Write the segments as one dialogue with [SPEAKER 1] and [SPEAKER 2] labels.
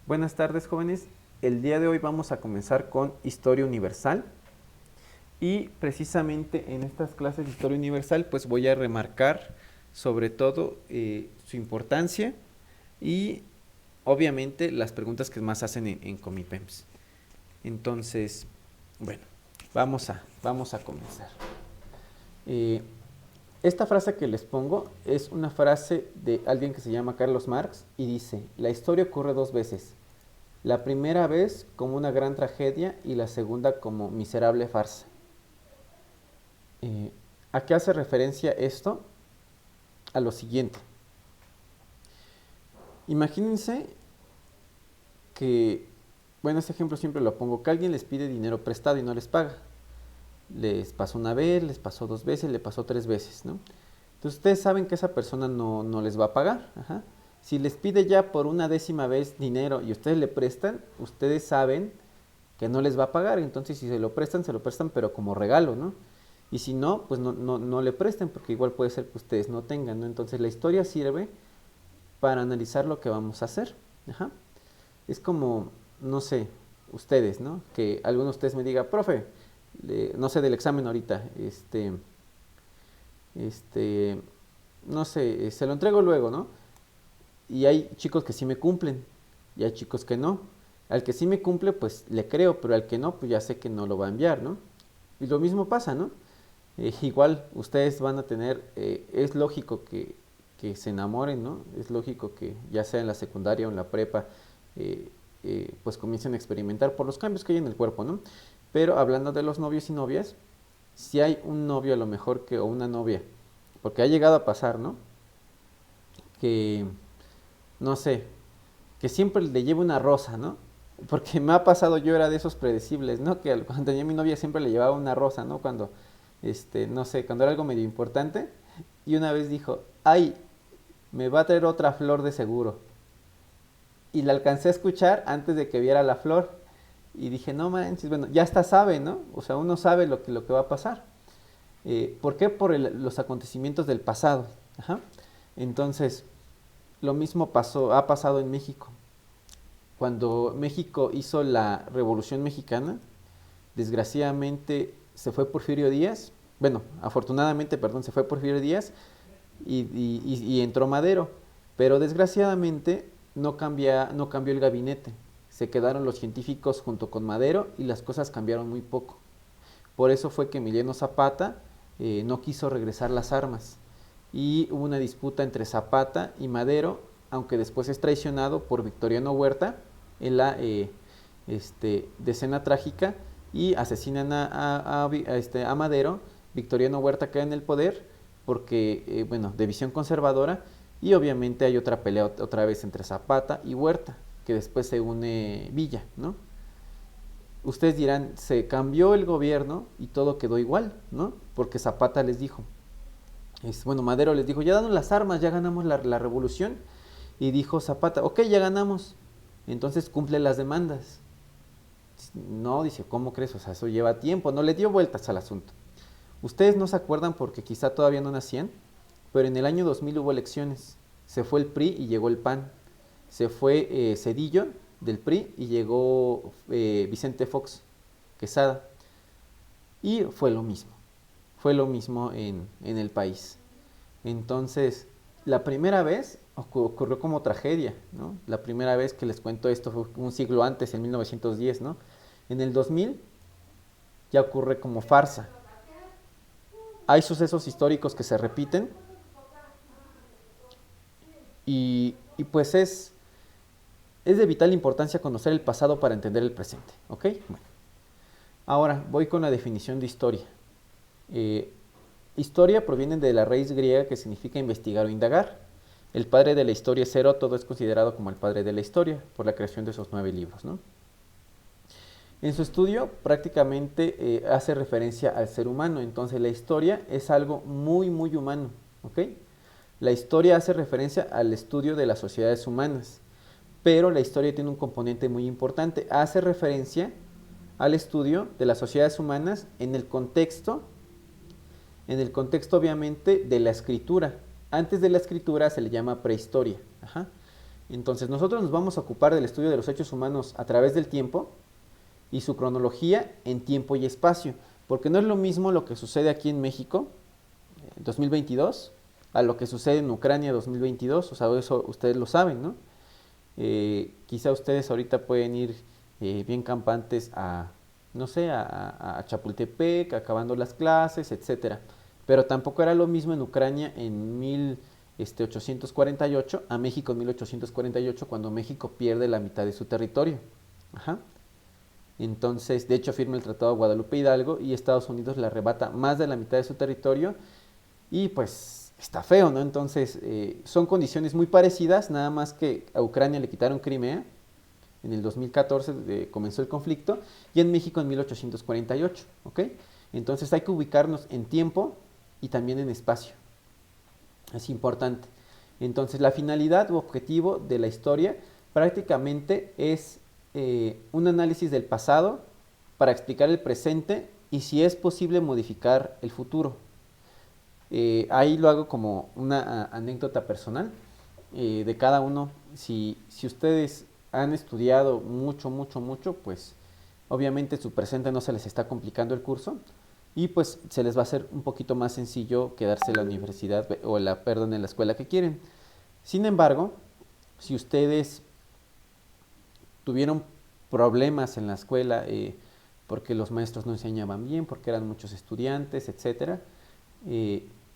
[SPEAKER 1] Buenas tardes, jóvenes. El día de hoy vamos a comenzar con Historia Universal y precisamente en estas clases de Historia Universal pues voy a remarcar sobre todo su importancia y obviamente las preguntas que más hacen en Comipems. Entonces, bueno, vamos a comenzar. Eh, esta frase que les pongo es una frase de alguien que se llama Carlos Marx y dice: la historia ocurre dos veces. La primera vez como una gran tragedia y la segunda como miserable farsa. Eh, ¿A qué hace referencia esto? A lo siguiente. Imagínense que, bueno, este ejemplo siempre lo pongo, que alguien les pide dinero prestado y no les paga. Les pasó una vez, les pasó dos veces, le pasó tres veces, ¿no? Entonces ustedes saben que esa persona no les va a pagar. Ajá. Si les pide ya por una décima vez dinero y ustedes le prestan, ustedes saben que no les va a pagar. Entonces si se lo prestan pero como regalo, ¿no? Y si no, pues no le presten porque igual puede ser que ustedes no tengan, ¿no? Entonces la historia sirve para analizar lo que vamos a hacer. Ajá. Es como, no sé, ustedes, ¿no? Que alguno de ustedes me diga: profe, no sé del examen ahorita, este, no sé, se lo entrego luego, ¿no? Y hay chicos que sí me cumplen y hay chicos que no. Al que sí me cumple, pues le creo, pero al que no, pues ya sé que no lo va a enviar, ¿no? Y lo mismo pasa, ¿no? Igual ustedes van a tener, es lógico que se enamoren, ¿no? Es lógico que ya sea en la secundaria o en la prepa, pues comiencen a experimentar por los cambios que hay en el cuerpo, ¿no? Pero hablando de los novios y novias, si hay un novio a lo mejor que, o una novia, porque ha llegado a pasar, ¿no? Que, no sé, que siempre le lleve una rosa, ¿no? Porque me ha pasado, yo era de esos predecibles, ¿no? Que cuando tenía mi novia siempre le llevaba una rosa, ¿no? Cuando, no sé, cuando era algo medio importante. Y una vez dijo: ay, me va a traer otra flor de seguro. Y la alcancé a escuchar antes de que viera la flor. Y dije: no manches, bueno, ya hasta sabe, ¿no? O sea, uno sabe lo que va a pasar. ¿Por qué? Por los acontecimientos del pasado. Ajá. Entonces, lo mismo ha pasado en México. Cuando México hizo la Revolución Mexicana, desgraciadamente se fue Porfirio Díaz, bueno, afortunadamente, perdón, se fue Porfirio Díaz y entró Madero, pero desgraciadamente no cambió el gabinete, se quedaron los científicos junto con Madero y las cosas cambiaron muy poco. Por eso fue que Emiliano Zapata no quiso regresar las armas y hubo una disputa entre Zapata y Madero, aunque después es traicionado por Victoriano Huerta en la decena trágica y asesinan a Madero. Victoriano Huerta queda en el poder porque, bueno, de visión conservadora, y obviamente hay otra pelea otra vez entre Zapata y Huerta, que después se une Villa, ¿no? Ustedes dirán: se cambió el gobierno y todo quedó igual, ¿no? Porque Zapata les dijo, bueno, Madero les dijo: ya danos las armas, ya ganamos la revolución. Y dijo Zapata: ok, ya ganamos, entonces cumple las demandas. No, dice, ¿cómo crees? O sea, eso lleva tiempo, no le dio vueltas al asunto. Ustedes no se acuerdan porque quizá todavía no nacían, pero en el año 2000 hubo elecciones. Se fue el PRI y llegó el PAN. Se fue Cedillo del PRI y llegó Vicente Fox Quesada. Y fue lo mismo. Fue lo mismo en el país. Entonces, la primera vez ocurrió como tragedia, ¿no? La primera vez que les cuento esto fue un siglo antes, en 1910, ¿no? En el 2000 ya ocurre como farsa. Hay sucesos históricos que se repiten y pues es de vital importancia conocer el pasado para entender el presente, ¿ok? Bueno, ahora voy con la definición de historia. Eh, Historia proviene de la raíz griega que significa investigar o indagar. El padre de la historia es Heródoto, es considerado como el padre de la historia por la creación de esos 9 libros, ¿no? En su estudio prácticamente hace referencia al ser humano, entonces la historia es algo muy, muy humano, ¿ok? La historia hace referencia al estudio de las sociedades humanas, pero la historia tiene un componente muy importante, hace referencia al estudio de las sociedades humanas en el contexto obviamente de la escritura. Antes de la escritura se le llama prehistoria. Ajá. Entonces nosotros nos vamos a ocupar del estudio de los hechos humanos a través del tiempo y su cronología en tiempo y espacio, porque no es lo mismo lo que sucede aquí en México 2022 a lo que sucede en Ucrania 2022, o sea, eso ustedes lo saben, ¿no? Quizá ustedes ahorita pueden ir bien campantes a, no sé, a Chapultepec, acabando las clases, etcétera. Pero tampoco era lo mismo en Ucrania en 1848 a México en 1848, cuando México pierde la mitad de su territorio. Ajá. Entonces, de hecho, firma el Tratado de Guadalupe Hidalgo y Estados Unidos le arrebata más de la mitad de su territorio y pues está feo, ¿no? Entonces, son condiciones muy parecidas, nada más que a Ucrania le quitaron Crimea, en el 2014 comenzó el conflicto, y en México en 1848, ¿ok? Entonces hay que ubicarnos en tiempo y también en espacio, es importante. Entonces la finalidad u objetivo de la historia prácticamente es un análisis del pasado para explicar el presente y si es posible modificar el futuro. Ahí lo hago como una anécdota personal de cada uno. Si ustedes han estudiado mucho, mucho, mucho, pues obviamente su presente no se les está complicando el curso y pues se les va a hacer un poquito más sencillo quedarse en la universidad o perdón, en la escuela que quieren. Sin embargo, si ustedes tuvieron problemas en la escuela porque los maestros no enseñaban bien, porque eran muchos estudiantes, etcétera,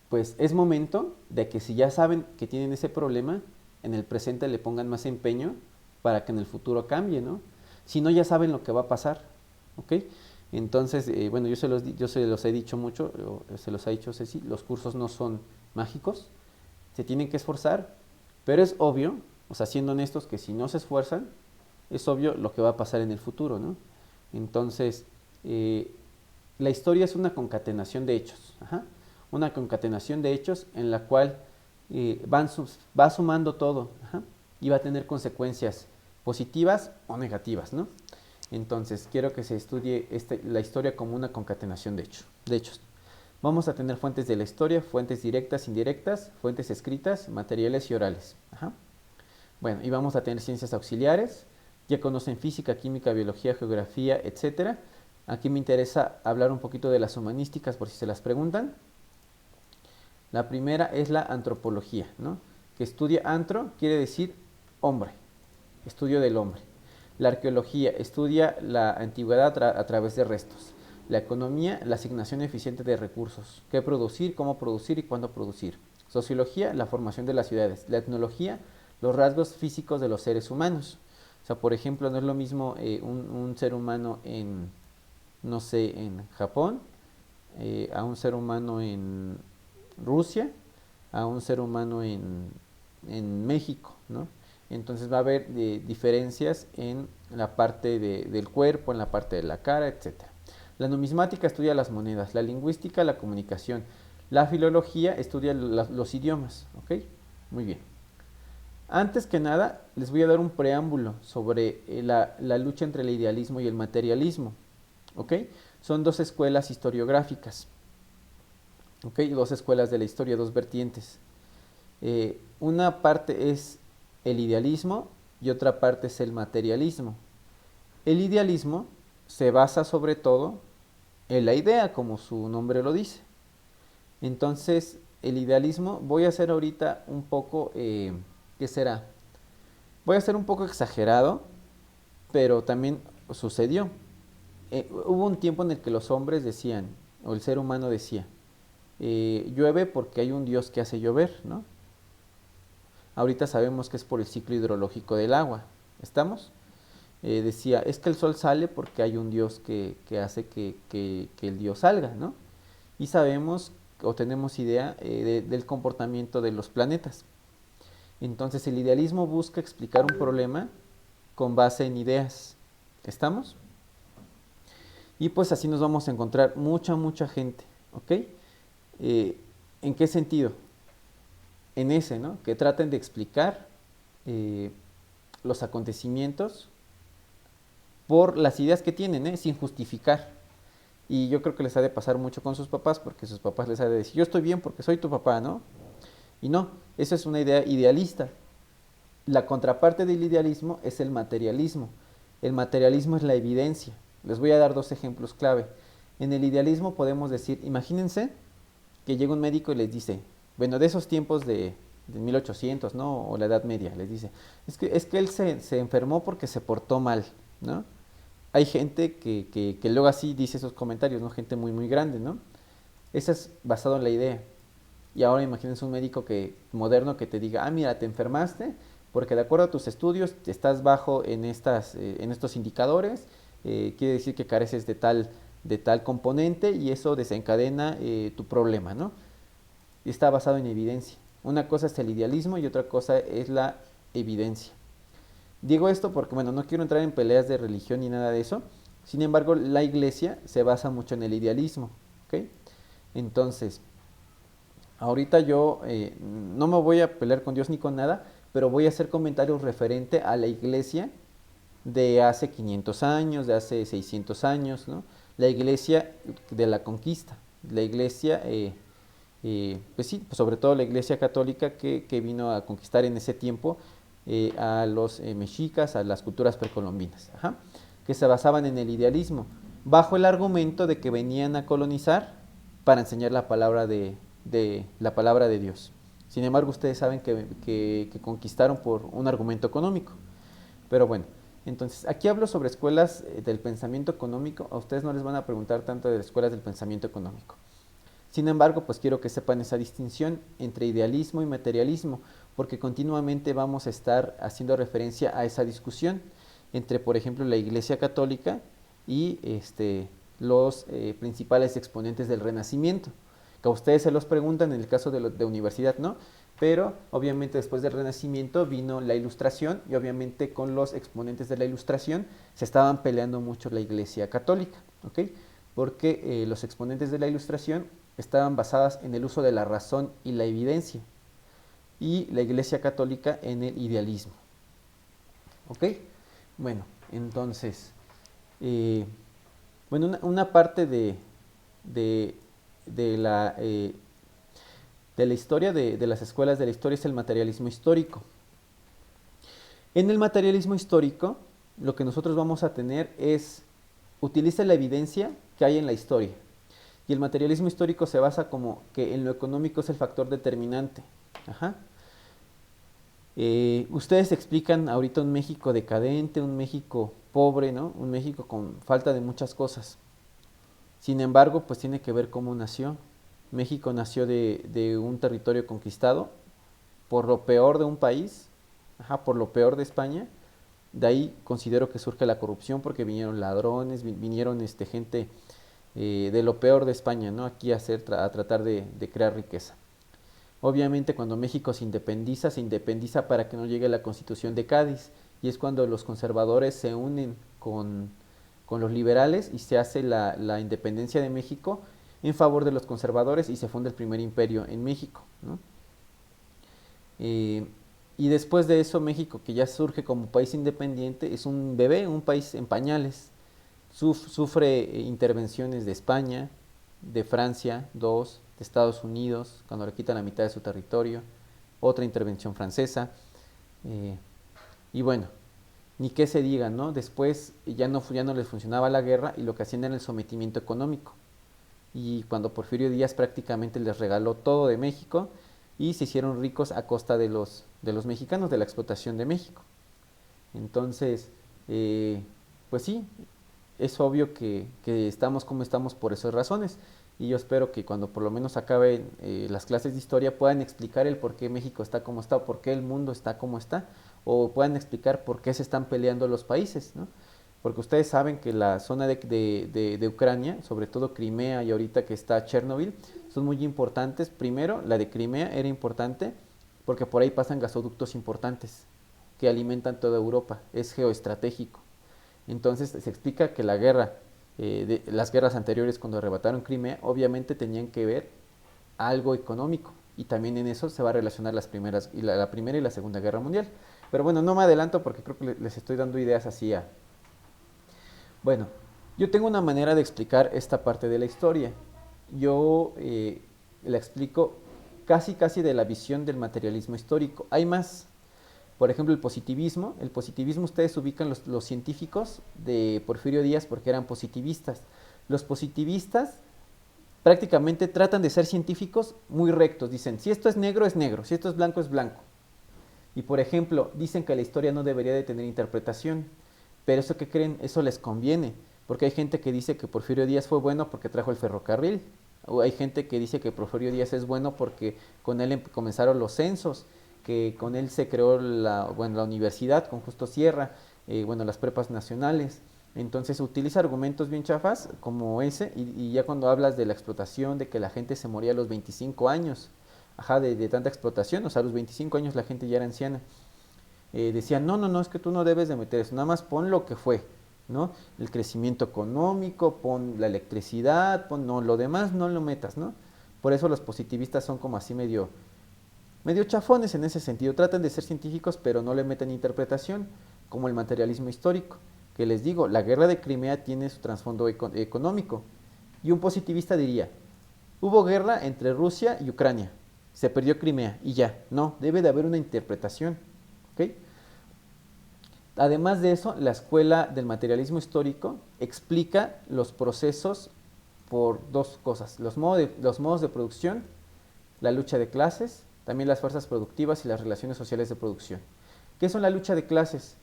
[SPEAKER 1] pues es momento de que si ya saben que tienen ese problema, en el presente le pongan más empeño para que en el futuro cambie, ¿no? Si no, ya saben lo que va a pasar, ¿ok? Entonces, bueno, yo se los he dicho mucho, se los ha dicho Ceci, los cursos no son mágicos, se tienen que esforzar, pero es obvio, o sea, siendo honestos, que si no se esfuerzan, es obvio lo que va a pasar en el futuro, ¿no? Entonces, la historia es una concatenación de hechos, ajá, una concatenación de hechos en la cual va sumando todo, ajá, y va a tener consecuencias positivas o negativas, ¿no? Entonces, quiero que se estudie la historia como una concatenación de hechos. Vamos a tener fuentes de la historia, fuentes directas, indirectas, fuentes escritas, materiales y orales. Ajá. Bueno, y vamos a tener ciencias auxiliares, ya conocen física, química, biología, geografía, etcétera. Aquí me interesa hablar un poquito de las humanísticas por si se las preguntan. La primera es la antropología, ¿no? Que estudia antro, quiere decir hombre, estudio del hombre. La arqueología estudia la antigüedad a través de restos. La economía, la asignación eficiente de recursos, qué producir, cómo producir y cuándo producir. Sociología, la formación de las ciudades. La etnología, los rasgos físicos de los seres humanos. O sea, por ejemplo, no es lo mismo un ser humano en, no sé, en Japón, a un ser humano en Rusia, a un ser humano en México, ¿no? Entonces va a haber diferencias en la parte del cuerpo, en la parte de la cara, etcétera. La numismática estudia las monedas, la lingüística la comunicación, la filología estudia los idiomas, ¿ok? Muy bien. Antes que nada, les voy a dar un preámbulo sobre la lucha entre el idealismo y el materialismo, ¿ok? Son dos escuelas historiográficas, ¿ok? Dos escuelas de la historia, dos vertientes. Una parte es el idealismo y otra parte es el materialismo. El idealismo se basa sobre todo en la idea, como su nombre lo dice. Entonces, el idealismo, voy a hacer ahorita un poco, ¿qué será? Voy a ser un poco exagerado, pero también sucedió. Hubo un tiempo en el que los hombres decían, o el ser humano decía, llueve porque hay un Dios que hace llover, ¿no? Ahorita sabemos que es por el ciclo hidrológico del agua. ¿Estamos? Decía, es que el sol sale porque hay un Dios que hace que el Dios salga, ¿no? Y sabemos o tenemos idea del comportamiento de los planetas. Entonces el idealismo busca explicar un problema con base en ideas. ¿Estamos? Y pues así nos vamos a encontrar mucha gente, ¿ok? ¿En qué sentido? En ese, ¿no? Que traten de explicar los acontecimientos por las ideas que tienen, sin justificar. Y yo creo que les ha de pasar mucho con sus papás, porque sus papás les ha de decir, yo estoy bien porque soy tu papá, ¿no? Y no, esa es una idea idealista. La contraparte del idealismo es el materialismo. El materialismo es la evidencia. Les voy a dar dos ejemplos clave. En el idealismo podemos decir, imagínense que llega un médico y les dice, bueno, de esos tiempos de 1800, ¿no? O la Edad Media, les dice, es que él se enfermó porque se portó mal, ¿no? Hay gente que luego así dice esos comentarios, ¿no? Gente muy, muy grande, ¿no? Eso es basado en la idea. Y ahora imagínense un médico moderno que te diga, mira, te enfermaste porque de acuerdo a tus estudios estás bajo en estos indicadores, quiere decir que careces de tal componente y eso desencadena tu problema, ¿no? Y está basado en evidencia. Una cosa es el idealismo y otra cosa es la evidencia. Digo esto porque, bueno, no quiero entrar en peleas de religión ni nada de eso. Sin embargo, la iglesia se basa mucho en el idealismo, ¿ok? Entonces, ahorita yo no me voy a pelear con Dios ni con nada, pero voy a hacer comentarios referente a la iglesia de hace 500 años, de hace 600 años, ¿no? La iglesia de la conquista, la iglesia, pues sí, pues sobre todo la iglesia católica que vino a conquistar en ese tiempo a los mexicas, a las culturas precolombinas, ajá, que se basaban en el idealismo, bajo el argumento de que venían a colonizar para enseñar la palabra de Dios. Sin embargo, ustedes saben que conquistaron por un argumento económico. Pero bueno, entonces aquí hablo sobre escuelas del pensamiento económico. A ustedes no les van a preguntar tanto de las escuelas del pensamiento económico. Sin embargo, pues quiero que sepan esa distinción entre idealismo y materialismo, porque continuamente vamos a estar haciendo referencia a esa discusión entre, por ejemplo, la Iglesia Católica y los principales exponentes del Renacimiento, que a ustedes se los preguntan en el caso de universidad, ¿no? Pero obviamente después del Renacimiento vino la Ilustración y obviamente con los exponentes de la Ilustración se estaban peleando mucho la Iglesia Católica, ¿ok? Porque los exponentes de la Ilustración estaban basadas en el uso de la razón y la evidencia y la Iglesia Católica en el idealismo, ¿ok? Bueno, entonces, bueno, una parte de, de la, eh, de la historia de las escuelas de la historia es el materialismo histórico. En el materialismo histórico, lo que nosotros vamos a tener es, utiliza la evidencia que hay en la historia. Y el materialismo histórico se basa como que en lo económico es el factor determinante. Ajá. Ustedes explican ahorita un México decadente, un México pobre, ¿no? Un México con falta de muchas cosas. Sin embargo, pues tiene que ver cómo nació. México nació de un territorio conquistado por lo peor de un país, ajá, por lo peor de España. De ahí considero que surge la corrupción porque vinieron ladrones, vinieron gente de lo peor de España, ¿no? Aquí a tratar de crear riqueza. Obviamente cuando México se independiza para que no llegue la Constitución de Cádiz y es cuando los conservadores se unen con los liberales y se hace la independencia de México en favor de los conservadores y se funda el primer imperio en México, ¿no? Eh, y después de eso México, que ya surge como país independiente, es un bebé, un país en pañales. Sufre intervenciones de España, de Francia, dos, de Estados Unidos, cuando le quitan la mitad de su territorio, otra intervención francesa, eh, y bueno, ni qué se diga, ¿no? Después ya no les funcionaba la guerra y lo que hacían era el sometimiento económico. Y cuando Porfirio Díaz prácticamente les regaló todo de México y se hicieron ricos a costa de los mexicanos, de la explotación de México. Entonces, pues sí, es obvio que estamos como estamos por esas razones. Y yo espero que cuando por lo menos acaben las clases de historia puedan explicar el por qué México está como está, o por qué el mundo está como está, o puedan explicar por qué se están peleando los países, ¿no? Porque ustedes saben que la zona de Ucrania, sobre todo Crimea y ahorita que está Chernobyl, son muy importantes. Primero, la de Crimea era importante porque por ahí pasan gasoductos importantes que alimentan toda Europa, es geoestratégico. Entonces se explica que las guerras anteriores cuando arrebataron Crimea, obviamente tenían que ver algo económico y también en eso se va a relacionar la primera y la segunda guerra mundial. Pero bueno, no me adelanto porque creo que les estoy dando ideas así a... Bueno, yo tengo una manera de explicar esta parte de la historia. Yo la explico casi casi de la visión del materialismo histórico. Hay más, Por ejemplo, el positivismo ustedes ubican los científicos de Porfirio Díaz porque eran positivistas. Los positivistas prácticamente tratan de ser científicos muy rectos. Dicen, si esto es negro, si esto es blanco, es blanco. Y por ejemplo, dicen que la historia no debería de tener interpretación. Pero eso que creen, eso les conviene. Porque hay gente que dice que Porfirio Díaz fue bueno porque trajo el ferrocarril. O hay gente que dice que Porfirio Díaz es bueno porque con él comenzaron los censos, que con él se creó la universidad, con Justo Sierra, las prepas nacionales. Entonces utiliza argumentos bien chafas como ese y ya cuando hablas de la explotación, de que la gente se moría a los 25 años, ajá, de tanta explotación, o sea, a los 25 años la gente ya era anciana. Decían, no, no, no, es que tú no debes de meter eso, nada más pon lo que fue, ¿no? El crecimiento económico, pon la electricidad, pon, no, lo demás no lo metas, ¿no? Por eso los positivistas son como así medio chafones en ese sentido. Tratan de ser científicos, pero no le meten interpretación, como el materialismo histórico, que les digo, la guerra de Crimea tiene su trasfondo económico. Y un positivista diría, hubo guerra entre Rusia y Ucrania, se perdió Crimea y ya. No, debe de haber una interpretación. ¿Ok? Además de eso, la escuela del materialismo histórico explica los procesos por dos cosas, los modos de producción, la lucha de clases, también las fuerzas productivas y las relaciones sociales de producción. ¿Qué son la lucha de clases?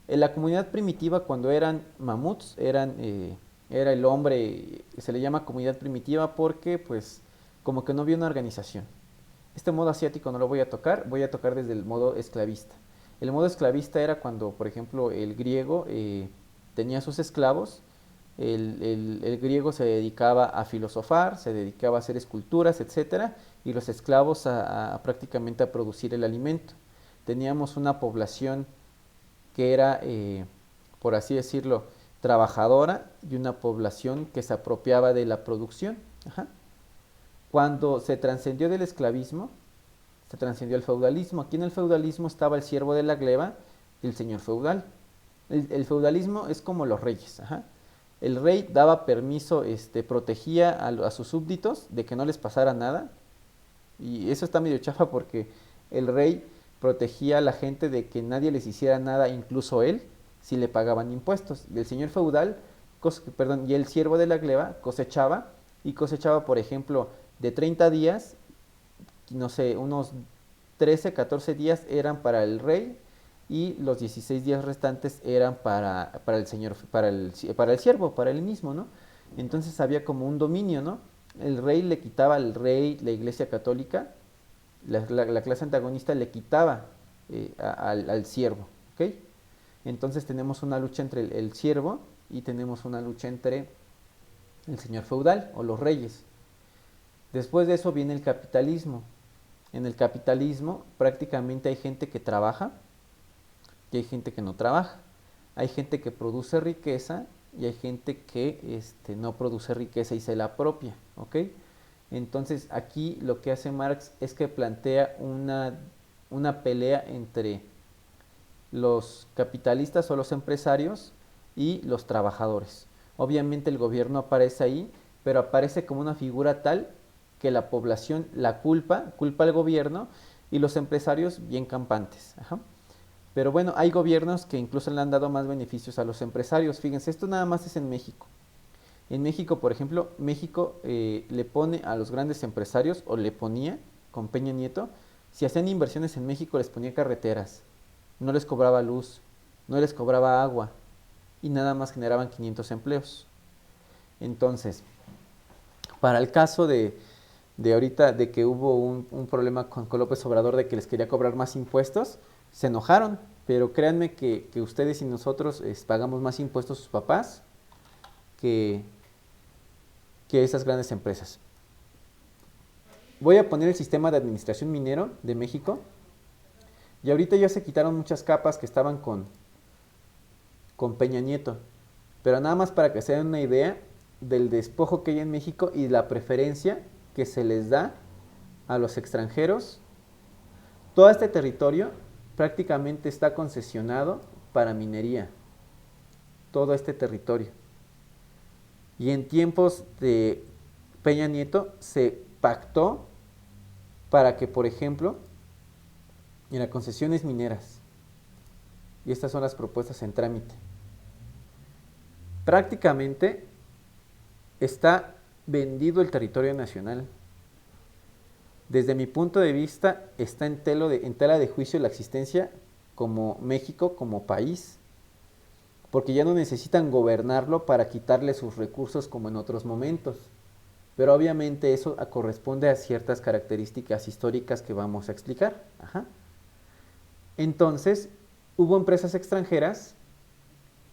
[SPEAKER 1] En la comunidad primitiva, cuando eran mamuts, era el hombre, se le llama comunidad primitiva porque pues como que no había una organización. Este modo asiático no lo voy a tocar desde el modo esclavista. El modo esclavista era cuando, por ejemplo, el griego tenía sus esclavos. El griego se dedicaba a filosofar, se dedicaba a hacer esculturas, etcétera, y los esclavos prácticamente a producir el alimento. Teníamos una población que era, por así decirlo, trabajadora y una población que se apropiaba de la producción. Ajá. Cuando se trascendió del esclavismo, se trascendió al feudalismo. Aquí en el feudalismo estaba el siervo de la gleba y el señor feudal. El feudalismo es como los reyes. Ajá. El rey daba permiso, protegía a sus súbditos de que no les pasara nada. Y eso está medio chafa porque el rey protegía a la gente de que nadie les hiciera nada, incluso él, si le pagaban impuestos. Y el señor feudal, y el siervo de la gleba cosechaba, y cosechaba, por ejemplo, de 30 días, no sé, unos 13, 14 días eran para el rey y los 16 días restantes eran para el señor, para el siervo, para él mismo, ¿no? Entonces había como un dominio, ¿no? El rey le quitaba al rey, la iglesia católica, la clase antagonista le quitaba al siervo, ¿ok? Entonces tenemos una lucha entre el siervo y tenemos una lucha entre el señor feudal o los reyes. Después de eso viene el capitalismo. En el capitalismo prácticamente hay gente que trabaja y hay gente que no trabaja. Hay gente que produce riqueza y hay gente que no produce riqueza y se la apropia, ¿ok? Entonces aquí lo que hace Marx es que plantea una pelea entre los capitalistas o los empresarios y los trabajadores. Obviamente el gobierno aparece ahí, pero aparece como una figura tal que la población culpa al gobierno y los empresarios bien campantes. Ajá. Pero bueno, hay gobiernos que incluso le han dado más beneficios a los empresarios. Fíjense, esto nada más es en México. En México, por ejemplo, México le pone a los grandes empresarios, o le ponía con Peña Nieto, si hacían inversiones en México les ponía carreteras, no les cobraba luz, no les cobraba agua y nada más generaban 500 empleos. Entonces, para el caso de ahorita, de que hubo un problema con López Obrador de que les quería cobrar más impuestos, se enojaron, pero créanme que ustedes y nosotros pagamos más impuestos a sus papás que esas grandes empresas. Voy a poner el sistema de administración minero de México. Y ahorita ya se quitaron muchas capas que estaban con Peña Nieto. Pero nada más para que se den una idea del despojo que hay en México y la preferencia que se les da a los extranjeros. Todo este territorio prácticamente está concesionado para minería. Todo este territorio. Y en tiempos de Peña Nieto se pactó para que, por ejemplo, en las concesiones mineras, y estas son las propuestas en trámite. Prácticamente está vendido el territorio nacional. Desde mi punto de vista, está en tela de juicio la existencia como México, como país, porque ya no necesitan gobernarlo para quitarle sus recursos como en otros momentos. Pero obviamente eso corresponde a ciertas características históricas que vamos a explicar. Ajá. Entonces, hubo empresas extranjeras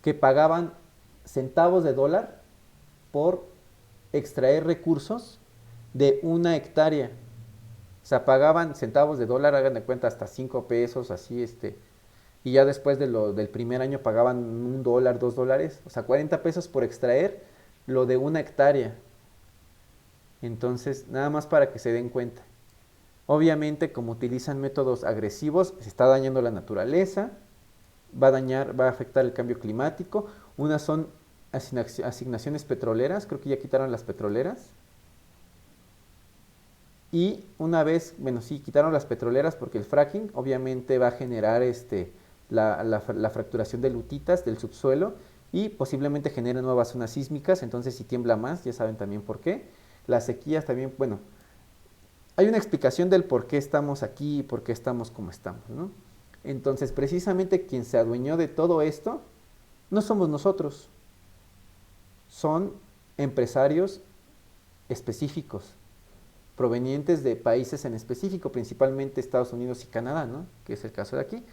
[SPEAKER 1] que pagaban centavos de dólar por extraer recursos de 1 hectárea. O sea, pagaban centavos de dólar, hagan de cuenta, hasta 5 pesos, así, y ya después del primer año pagaban $1, $2, o sea, 40 pesos por extraer lo de 1 hectárea. Entonces, nada más para que se den cuenta. Obviamente, como utilizan métodos agresivos, se está dañando la naturaleza, va a afectar el cambio climático. Unas son asignaciones petroleras, creo que ya quitaron las petroleras. Y una vez, bueno, sí, quitaron las petroleras porque el fracking obviamente va a generar la fracturación de lutitas del subsuelo y posiblemente genere nuevas zonas sísmicas, entonces si tiembla más, ya saben también por qué. Las sequías también, bueno, hay una explicación del por qué estamos aquí y por qué estamos como estamos, ¿no? Entonces, precisamente quien se adueñó de todo esto no somos nosotros, son empresarios específicos, provenientes de países en específico, principalmente Estados Unidos y Canadá, ¿no? Que es el caso de aquí.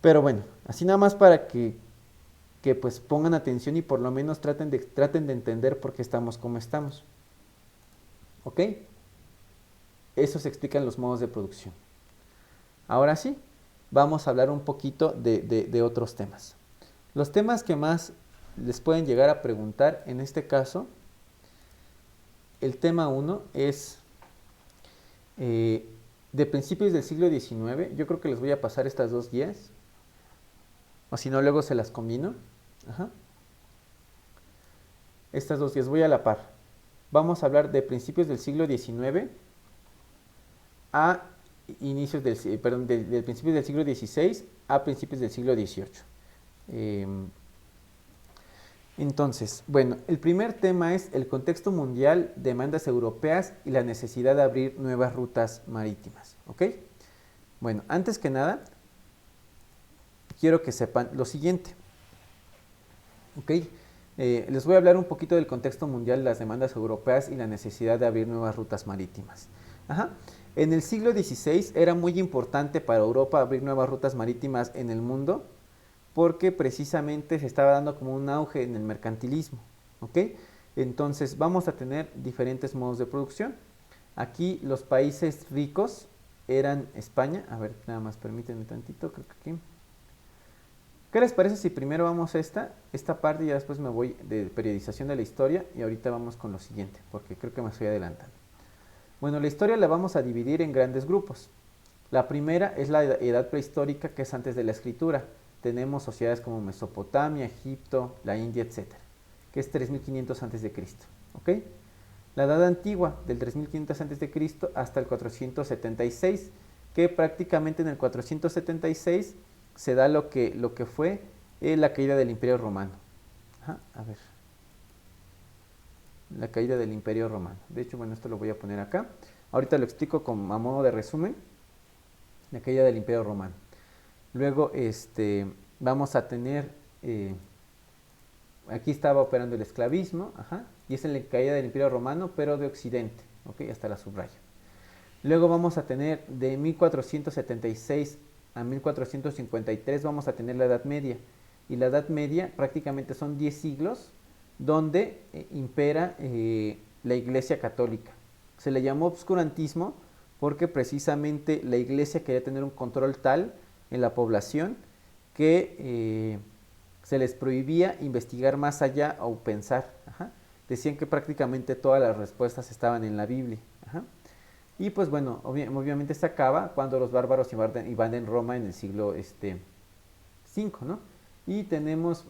[SPEAKER 1] Pero bueno, así nada más para que pues pongan atención y por lo menos traten de entender por qué estamos como estamos. ¿Ok? Eso se explica en los modos de producción. Ahora sí, vamos a hablar un poquito de otros temas. Los temas que más les pueden llegar a preguntar en este caso, el tema 1 es de principios del siglo XIX. Yo creo que les voy a pasar estas dos guías, o si no luego se las combino. Ajá. Estas dos guías voy a la par. Vamos a hablar de principios del siglo XIX a inicios del, perdón, de principios del siglo XVI a principios del siglo XVIII. Entonces, bueno, el primer tema es el contexto mundial, demandas europeas y la necesidad de abrir nuevas rutas marítimas, ¿ok? Bueno, antes que nada, quiero que sepan lo siguiente, ¿ok? Les voy a hablar un poquito del contexto mundial, las demandas europeas y la necesidad de abrir nuevas rutas marítimas. Ajá. En el siglo XVI era muy importante para Europa abrir nuevas rutas marítimas en el mundo, porque precisamente se estaba dando como un auge en el mercantilismo, ¿ok? Entonces vamos a tener diferentes modos de producción. Aquí los países ricos eran España. A ver, nada más permítanme tantito, creo que aquí. ¿Qué les parece si primero vamos a esta parte y ya después me voy de periodización de la historia y ahorita vamos con lo siguiente, porque creo que me estoy adelantando. Bueno, la historia la vamos a dividir en grandes grupos. La primera es la edad prehistórica, que es antes de la escritura. Tenemos sociedades como Mesopotamia, Egipto, la India, etc., que es 3500 a.C., ¿ok? La edad antigua, del 3500 a.C. hasta el 476, que prácticamente en el 476 se da lo que fue la caída del Imperio Romano. Ajá, a ver. La caída del Imperio Romano. De hecho, bueno, esto lo voy a poner acá. Ahorita lo explico a modo de resumen. La caída del Imperio Romano. Luego, vamos a tener, aquí estaba operando el esclavismo, ajá, y es la caída del Imperio Romano, pero de Occidente, ok, hasta la subraya. Luego vamos a tener de 1476 a 1453, vamos a tener la Edad Media, y la Edad Media prácticamente son 10 siglos donde impera la Iglesia Católica. Se le llamó obscurantismo porque precisamente la Iglesia quería tener un control tal en la población que se les prohibía investigar más allá o pensar. Ajá. Decían que prácticamente todas las respuestas estaban en la Biblia. Ajá. Y pues bueno, obviamente se acaba cuando los bárbaros invaden Roma en el siglo V, ¿no? Y tenemos,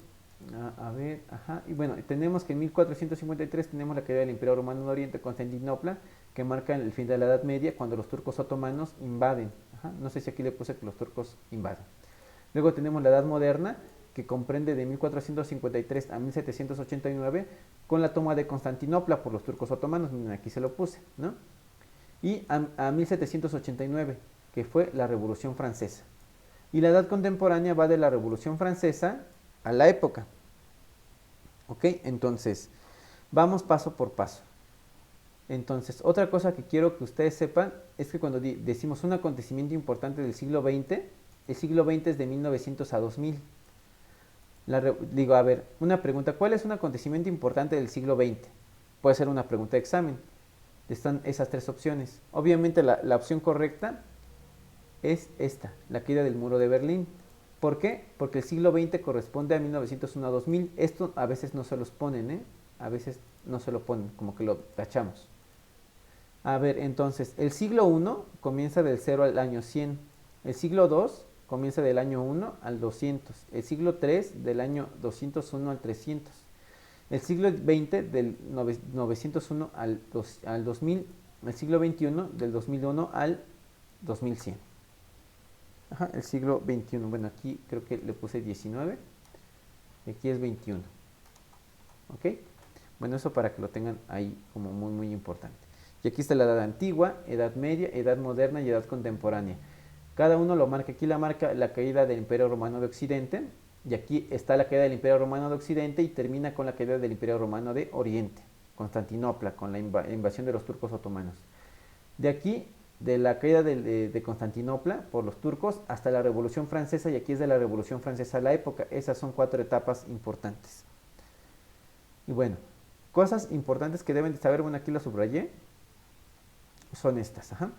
[SPEAKER 1] a ver, ajá, y bueno, tenemos que en 1453 tenemos la caída del Imperio Romano en Oriente, Constantinopla, que marca el fin de la Edad Media, cuando los turcos otomanos invaden. Ajá, no sé si aquí le puse que los turcos invaden. Luego tenemos la Edad Moderna, que comprende de 1453 a 1789, con la toma de Constantinopla por los turcos otomanos, miren, aquí se lo puse, ¿no? Y a 1789, que fue la Revolución Francesa. Y la edad contemporánea va de la Revolución Francesa a la época. ¿Ok? Entonces, vamos paso por paso. Entonces, otra cosa que quiero que ustedes sepan es que cuando decimos un acontecimiento importante del siglo XX, el siglo XX es de 1900 a 2000. Digo, a ver, una pregunta, ¿cuál es un acontecimiento importante del siglo XX? Puede ser una pregunta de examen. Están esas tres opciones. Obviamente la opción correcta es esta, la caída del muro de Berlín. ¿Por qué? Porque el siglo XX corresponde a 1901 a 2000. Esto a veces no se los ponen, ¿eh? A veces no se lo ponen, como que lo tachamos. A ver, entonces, el siglo I comienza del 0 al año 100. El siglo II comienza del año 1 al 200. El siglo III del año 201 al 300. El siglo XX del 901 al 2000. El siglo XXI del 2001 al 2100. Ajá, el siglo XXI. Bueno, aquí creo que le puse 19. Y aquí es 21. ¿Ok? Bueno, eso para que lo tengan ahí como muy, muy importante. Y aquí está la edad antigua, edad media, edad moderna y edad contemporánea. Cada uno lo marca. Aquí la marca la caída del Imperio Romano de Occidente. Y aquí está la caída del Imperio Romano de Occidente y termina con la caída del Imperio Romano de Oriente. Constantinopla, con la invasión de los turcos otomanos. De aquí, de la caída de Constantinopla por los turcos hasta la Revolución Francesa, y aquí es de la Revolución Francesa a la época. Esas son 4 etapas importantes. Y bueno, cosas importantes que deben de saber, bueno, aquí lo subrayé, son estas. Ajá.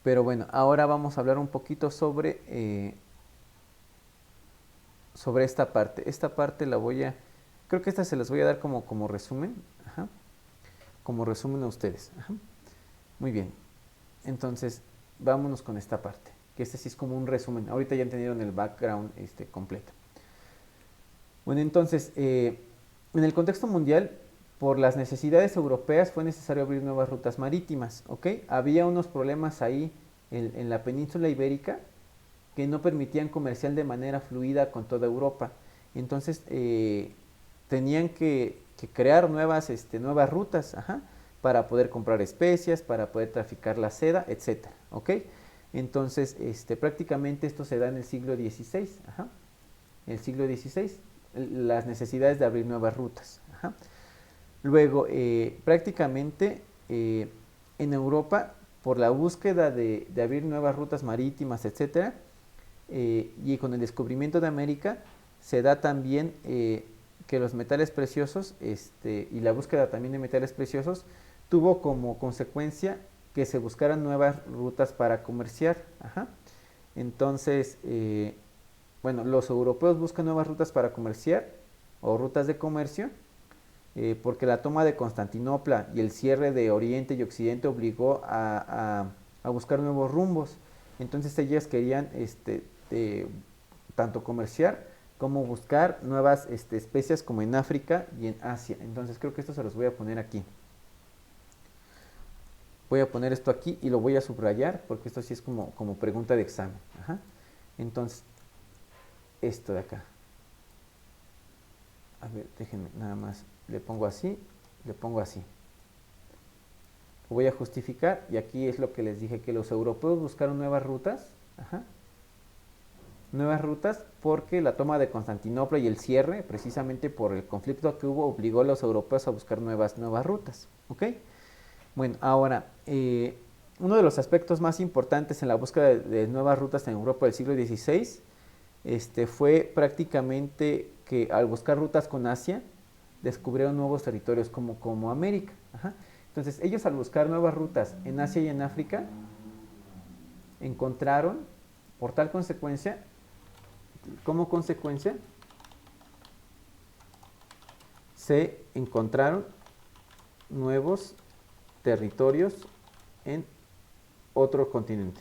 [SPEAKER 1] Pero bueno, ahora vamos a hablar un poquito sobre esta parte. Esta parte la voy a, creo que esta se las voy a dar como resumen. Ajá. Como resumen a ustedes. Ajá. Muy bien. Entonces, vámonos con esta parte, que este sí es como un resumen. Ahorita ya entendieron el background completo. Bueno, entonces, en el contexto mundial, por las necesidades europeas fue necesario abrir nuevas rutas marítimas, ¿ok? Había unos problemas ahí en la península ibérica que no permitían comerciar de manera fluida con toda Europa. Entonces, tenían que crear nuevas rutas, ajá, para poder comprar especias, para poder traficar la seda, etcétera, ¿ok? Entonces, prácticamente esto se da en el siglo XVI, ajá, el siglo XVI, las necesidades de abrir nuevas rutas, ajá. Luego, prácticamente en Europa, por la búsqueda de abrir nuevas rutas marítimas, etcétera, y con el descubrimiento de América, se da también que los metales preciosos y la búsqueda también de metales preciosos tuvo como consecuencia que se buscaran nuevas rutas para comerciar. Ajá. Entonces, bueno, los europeos buscan nuevas rutas para comerciar o rutas de comercio porque la toma de Constantinopla y el cierre de Oriente y Occidente obligó a buscar nuevos rumbos. Entonces ellas querían tanto comerciar como buscar nuevas especias como en África y en Asia. Entonces creo que esto se los voy a poner aquí. Voy a poner esto aquí y lo voy a subrayar porque esto sí es como pregunta de examen. Ajá. Entonces, esto de acá. A ver, déjenme nada más. Le pongo así, le pongo así. Lo voy a justificar y aquí es lo que les dije, que los europeos buscaron nuevas rutas. Ajá. Nuevas rutas porque la toma de Constantinopla y el cierre, precisamente por el conflicto que hubo, obligó a los europeos a buscar nuevas rutas. ¿Ok? Bueno, ahora, uno de los aspectos más importantes en la búsqueda de nuevas rutas en Europa del siglo XVI fue prácticamente que al buscar rutas con Asia, descubrieron nuevos territorios como América. Ajá. Entonces, ellos al buscar nuevas rutas en Asia y en África, encontraron, por tal consecuencia, como consecuencia, se encontraron nuevos territorios en otro continente.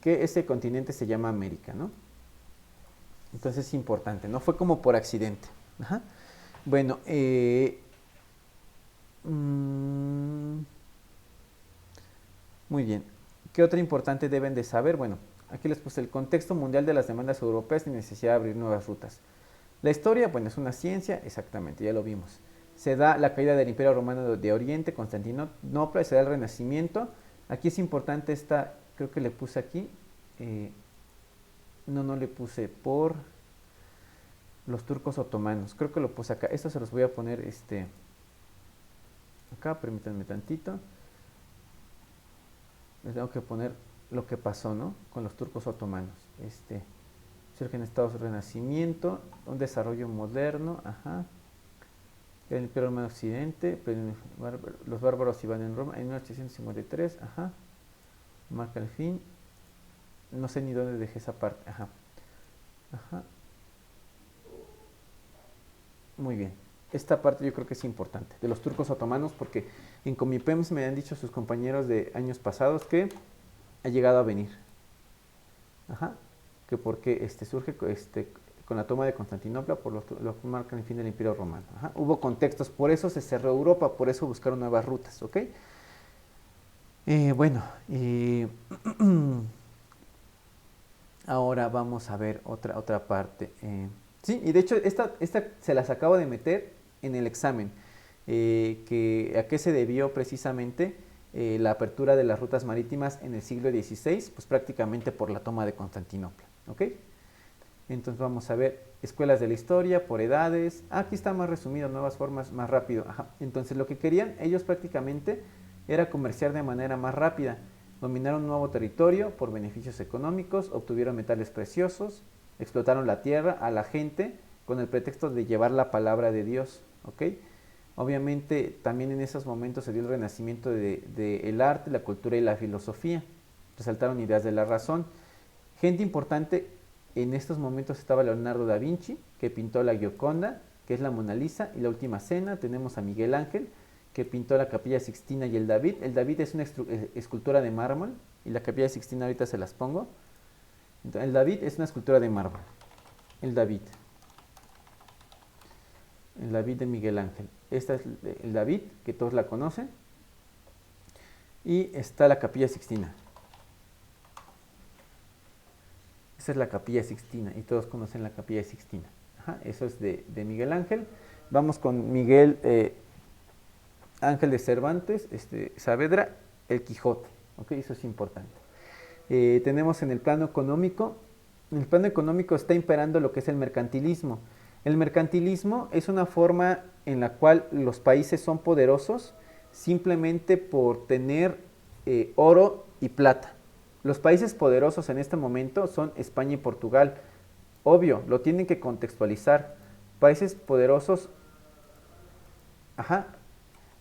[SPEAKER 1] Que ese continente se llama América, ¿no? Entonces es importante, no fue como por accidente. Ajá. Bueno, muy bien. ¿Qué otra importante deben de saber? Bueno, aquí les puse el contexto mundial de las demandas europeas y necesidad de abrir nuevas rutas. La historia, bueno, es una ciencia, exactamente, ya lo vimos. Se da la caída del Imperio Romano de Oriente, Constantinopla, y se da el Renacimiento. Aquí es importante esta, creo que le puse aquí, no le puse por los turcos otomanos, creo que lo puse acá. Esto se los voy a poner acá, permítanme tantito. Les tengo que poner lo que pasó, ¿no? Con los turcos otomanos. Surgen estados de renacimiento, un desarrollo moderno, ajá. El Imperio Romano Occidente, los bárbaros iban en Roma en 1853, ajá. Marca el fin. No sé ni dónde dejé esa parte, ajá. Ajá. Muy bien. Esta parte yo creo que es importante, de los turcos otomanos, porque en Comipems me han dicho sus compañeros de años pasados que ha llegado a venir. Ajá. Que porque surge con la toma de Constantinopla, por lo que marcan el fin del Imperio Romano. Ajá. Hubo contextos, por eso se cerró Europa, por eso buscaron nuevas rutas, ¿ok? Bueno, ahora vamos a ver otra parte. Sí, y de hecho esta se las acabo de meter en el examen. ¿A qué se debió precisamente la apertura de las rutas marítimas en el siglo XVI? Pues prácticamente por la toma de Constantinopla, ¿ok? Entonces vamos a ver escuelas de la historia, por edades. Aquí está más resumido, nuevas formas, más rápido. Ajá. Entonces lo que querían ellos prácticamente era comerciar de manera más rápida. Dominaron un nuevo territorio por beneficios económicos, obtuvieron metales preciosos, explotaron la tierra, a la gente, con el pretexto de llevar la palabra de Dios, ¿ok? Obviamente también en esos momentos se dio el renacimiento del arte, la cultura y la filosofía. Resaltaron ideas de la razón. Gente importante en estos momentos estaba Leonardo da Vinci, que pintó la Gioconda, que es la Mona Lisa, y la Última Cena. Tenemos a Miguel Ángel, que pintó la Capilla Sixtina y el David. El David es una escultura de mármol, y la Capilla Sixtina ahorita se las pongo. Entonces, el David es una escultura de mármol. El David de Miguel Ángel. Esta es el David, que todos la conocen. Y está la Capilla Sixtina. Esa es la Capilla Sixtina, y todos conocen la Capilla Sixtina. Ajá, eso es de Miguel Ángel. Vamos con Miguel Ángel de Cervantes, Saavedra, el Quijote. ¿Okay? Eso es importante. Tenemos en el plano económico está imperando lo que es el mercantilismo. El mercantilismo es una forma en la cual los países son poderosos simplemente por tener oro y plata. Los países poderosos en este momento son España y Portugal. Obvio, lo tienen que contextualizar. Países poderosos, ajá,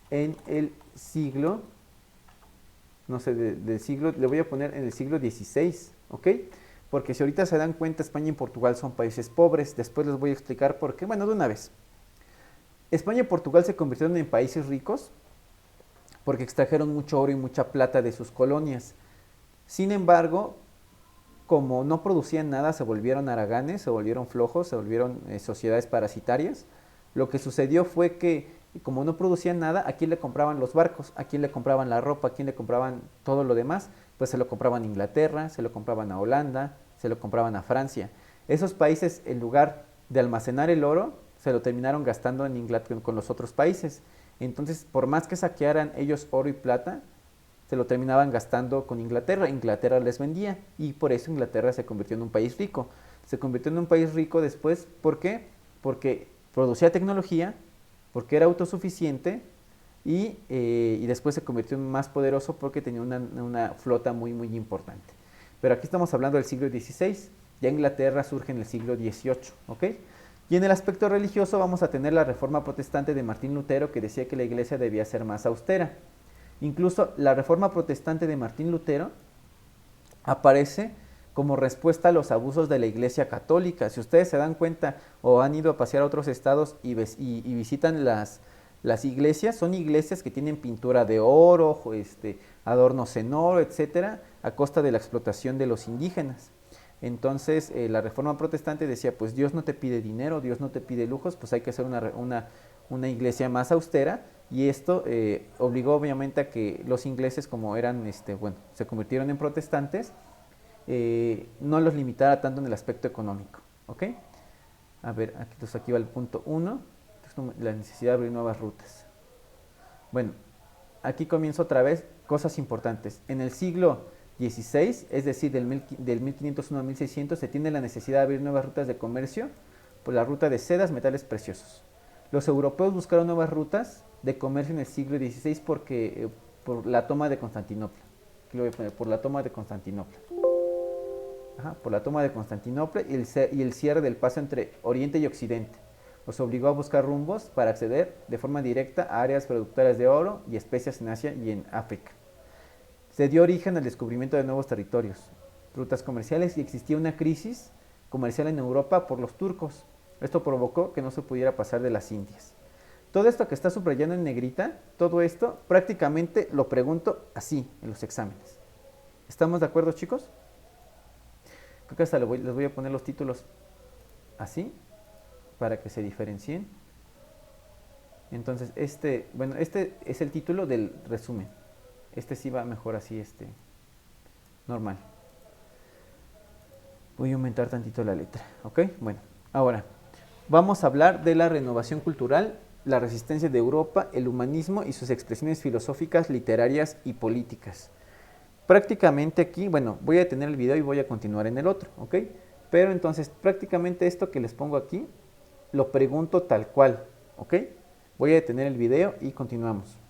[SPEAKER 1] en el siglo, no sé, del siglo, le voy a poner en el siglo XVI, ¿ok? Porque si ahorita se dan cuenta, España y Portugal son países pobres. Después les voy a explicar por qué. Bueno, de una vez. España y Portugal se convirtieron en países ricos porque extrajeron mucho oro y mucha plata de sus colonias. Sin embargo, como no producían nada, se volvieron haraganes, se volvieron flojos, se volvieron sociedades parasitarias. Lo que sucedió fue que, como no producían nada, ¿a quién le compraban los barcos? ¿A quién le compraban la ropa? ¿A quién le compraban todo lo demás? Pues se lo compraban a Inglaterra, se lo compraban a Holanda, se lo compraban a Francia. Esos países, en lugar de almacenar el oro, se lo terminaron gastando en Inglaterra con los otros países. Entonces, por más que saquearan ellos oro y plata, se lo terminaban gastando con Inglaterra. Inglaterra les vendía y por eso Inglaterra se convirtió en un país rico. Se convirtió en un país rico después, ¿por qué? Porque producía tecnología, porque era autosuficiente y después se convirtió en más poderoso porque tenía una flota muy, muy importante. Pero aquí estamos hablando del siglo XVI, ya Inglaterra surge en el siglo XVIII, ¿ok? Y en el aspecto religioso vamos a tener la Reforma Protestante de Martín Lutero, que decía que la iglesia debía ser más austera. Incluso la Reforma Protestante de Martín Lutero aparece como respuesta a los abusos de la Iglesia Católica. Si ustedes se dan cuenta o han ido a pasear a otros estados y visitan las iglesias, son iglesias que tienen pintura de oro, adornos en oro, etcétera, a costa de la explotación de los indígenas. Entonces, la Reforma Protestante decía, pues Dios no te pide dinero, Dios no te pide lujos, pues hay que hacer una iglesia más austera, y esto obligó obviamente a que los ingleses, como eran, bueno, se convirtieron en protestantes, no los limitara tanto en el aspecto económico, ¿ok? A ver, aquí, entonces aquí va el punto 1, la necesidad de abrir nuevas rutas. Bueno, aquí comienza otra vez cosas importantes. En el siglo XVI, es decir, del 1501 al 1600, se tiene la necesidad de abrir nuevas rutas de comercio por la ruta de sedas, metales preciosos. Los europeos buscaron nuevas rutas de comercio en el siglo XVI por la toma de Constantinopla. Aquí lo voy a poner, por la toma de Constantinopla. Ajá, por la toma de Constantinopla y el cierre del paso entre Oriente y Occidente. Los obligó a buscar rumbos para acceder de forma directa a áreas productoras de oro y especias en Asia y en África. Se dio origen al descubrimiento de nuevos territorios, rutas comerciales, y existía una crisis comercial en Europa por los turcos. Esto provocó que no se pudiera pasar de las Indias. Todo esto que está subrayando en negrita, todo esto prácticamente lo pregunto así en los exámenes. ¿Estamos de acuerdo, chicos? Creo que hasta les voy a poner los títulos así para que se diferencien. Entonces, bueno, este es el título del resumen. Este sí va mejor así, normal. Voy a aumentar tantito la letra, ¿ok? Bueno, ahora vamos a hablar de la renovación cultural, la resistencia de Europa, el humanismo y sus expresiones filosóficas, literarias y políticas. Prácticamente aquí, bueno, voy a detener el video y voy a continuar en el otro, ¿ok? Pero entonces, prácticamente esto que les pongo aquí, lo pregunto tal cual, ¿ok? Voy a detener el video y continuamos.